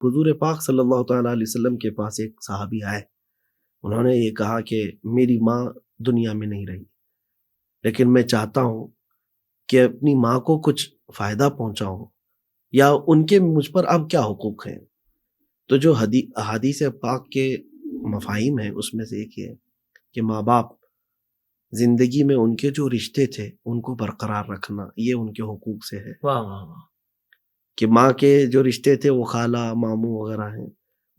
حضور پاک صلی اللہ تعالیٰ علیہ وسلم کے پاس ایک صحابی آئے. انہوں نے یہ کہا کہ میری ماں دنیا میں نہیں رہی، لیکن میں چاہتا ہوں کہ اپنی ماں کو کچھ فائدہ پہنچاؤں، یا ان کے مجھ پر اب کیا حقوق ہیں. تو جو حدیث پاک کے مفاہیم ہیں اس میں سے ایک یہ ہے کہ ماں باپ زندگی میں ان کے جو رشتے تھے ان کو برقرار رکھنا، یہ ان کے حقوق سے ہے. واہ واہ واہ. کہ ماں کے جو رشتے تھے وہ خالہ ماموں وغیرہ ہیں،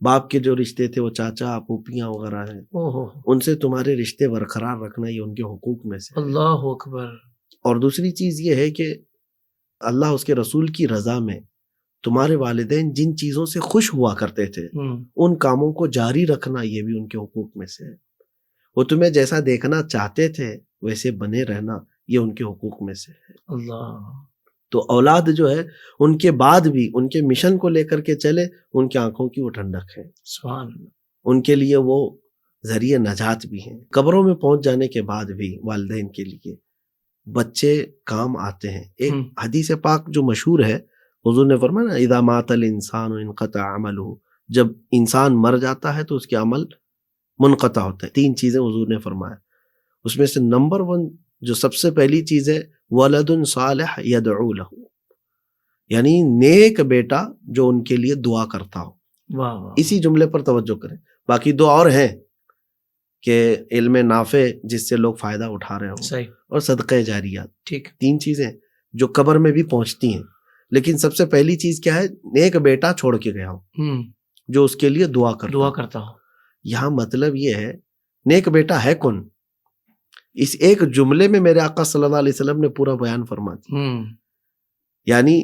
باپ کے جو رشتے تھے وہ چاچا پھوپھیاں وغیرہ ہیں، ان سے تمہارے رشتے برقرار رکھنا یہ ان کے حقوق میں سے. اللہ اکبر. اور دوسری چیز یہ ہے کہ اللہ اس کے رسول کی رضا میں تمہارے والدین جن چیزوں سے خوش ہوا کرتے تھے ان کاموں کو جاری رکھنا، یہ بھی ان کے حقوق میں سے ہے. وہ تمہیں جیسا دیکھنا چاہتے تھے ویسے بنے رہنا، یہ ان کے حقوق میں سے ہے. اللہ. تو اولاد جو ہے ان کے بعد بھی ان کے مشن کو لے کر کے چلے، ان کی آنکھوں کی وہ ٹھنڈک ہے. سبحان اللہ. ان کے لیے وہ ذریعہ نجات بھی ہیں. قبروں میں پہنچ جانے کے بعد بھی والدین کے لیے بچے کام آتے ہیں. ایک حدیث پاک جو مشہور ہے، حضور نے فرمایا نا اذا مات الانسان انقطع عملہ، جب انسان مر جاتا ہے تو اس کے عمل منقطع ہوتا ہے. 3 چیزیں حضور نے فرمایا، اس میں سے نمبر 1 جو سب سے پہلی چیز ہے ولد صالح یدعو لہ، یعنی نیک بیٹا جو ان کے لیے دعا کرتا ہو. واہ واہ. اسی جملے پر توجہ کریں. باقی 2 اور ہیں کہ علم نافع جس سے لوگ فائدہ اٹھا رہے ہوں، صحیح، اور صدقہ جاریات. ٹھیک. 3 چیزیں جو قبر میں بھی پہنچتی ہیں. لیکن سب سے پہلی چیز کیا ہے؟ نیک بیٹا چھوڑ کے گیا ہو جو اس کے لیے دعا کرتا ہو. یہاں مطلب یہ ہے نیک بیٹا ہے کون؟ اس ایک جملے میں میرے آقا صلی اللہ علیہ وسلم نے پورا بیان فرما دیا. یعنی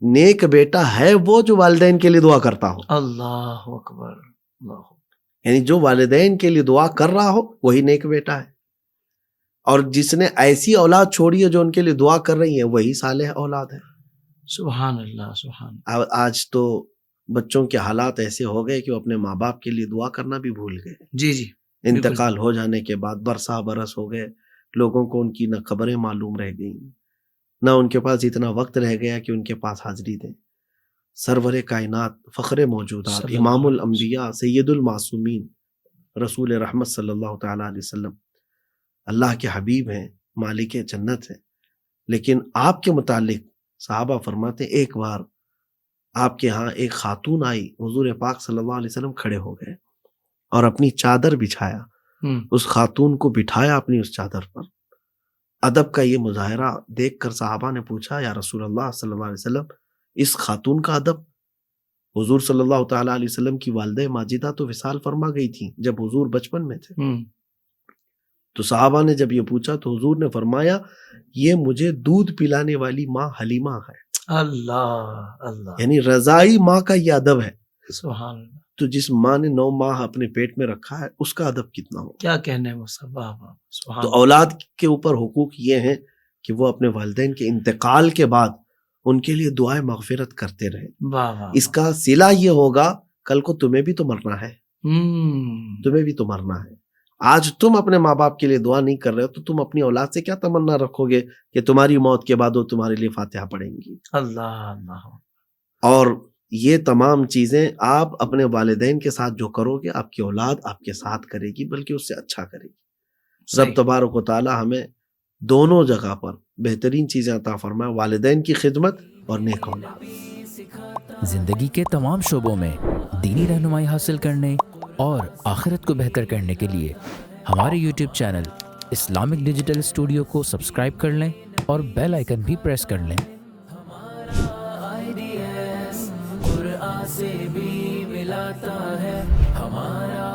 نیک بیٹا ہے وہ جو والدین کے لیے دعا کرتا ہو. اللہ اکبر. اللہ. یعنی جو والدین کے لیے دعا کر رہا ہو وہی نیک بیٹا ہے، اور جس نے ایسی اولاد چھوڑی ہے جو ان کے لیے دعا کر رہی ہے وہی صالح اولاد ہے. سبحان اللہ. سبحان اللہ. آج تو بچوں کے حالات ایسے ہو گئے کہ وہ اپنے ماں باپ کے لیے دعا کرنا بھی بھول گئے. جی جی. انتقال ہو جانے کے بعد برسا برس ہو گئے، لوگوں کو ان کی نہ خبریں معلوم رہ گئیں، نہ ان کے پاس اتنا وقت رہ گیا کہ ان کے پاس حاضری دیں. سرور کائنات، فخر موجودات، امام الانبیاء، سید المعصومین، رسول رحمت صلی اللہ تعالیٰ علیہ وسلم اللہ کے حبیب ہیں، مالک جنت ہیں. لیکن آپ کے متعلق صحابہ فرماتے ایک بار آپ کے ہاں ایک خاتون آئی، حضور پاک صلی اللہ علیہ وسلم کھڑے ہو گئے اور اپنی چادر بچھایا، اس خاتون کو بٹھایا اپنی اس چادر پر. ادب کا یہ مظاہرہ دیکھ کر صحابہ نے پوچھا یا رسول اللہ صلی اللہ علیہ وسلم اس خاتون کا ادب؟ حضور صلی اللہ تعالیٰ علیہ وسلم کی والدہ ماجدہ تو وصال فرما گئی تھیں جب حضور بچپن میں تھے. تو صحابہ نے جب یہ پوچھا تو حضور نے فرمایا یہ مجھے دودھ پلانے والی ماں حلیمہ ہے. اللہ اللہ. یعنی رضائی ماں کا یہ ادب ہے. سبحان اللہ. تو جس ماں نے 9 ماہ اپنے پیٹ میں رکھا ہے اس کا ادب کتنا ہو. کیا کہنے وہ سب. تو اولاد کے اوپر حقوق یہ ہیں کہ وہ اپنے والدین کے انتقال کے بعد ان کے لیے دعائیں مغفرت کرتے رہے. اس کا صلہ یہ ہوگا کل کو تمہیں بھی تو مرنا ہے، تمہیں بھی تو مرنا ہے. آج تم اپنے ماں باپ کے لیے دعا نہیں کر رہے ہو تو تم اپنی اولاد سے کیا تمنا رکھو گے کہ تمہاری موت کے بعد وہ تمہارے لیے فاتحہ پڑھیں گی. اللہ اللہ. اور یہ تمام چیزیں آپ اپنے والدین کے ساتھ جو کرو گے آپ کی اولاد آپ کے ساتھ کرے گی، بلکہ اس سے اچھا کرے گی. رب تبارک و تعالی ہمیں دونوں جگہ پر بہترین چیزیں عطا فرمائے، والدین کی خدمت اور نیک اولاد. زندگی کے تمام شعبوں میں دینی رہنمائی حاصل کرنے اور آخرت کو بہتر کرنے کے لیے ہمارے YouTube channel Islamic digital studio کو سبسکرائب کر لیں اور بیل آئیکن بھی پریس کر لیں. سے بھی ملاتا ہے ہمارا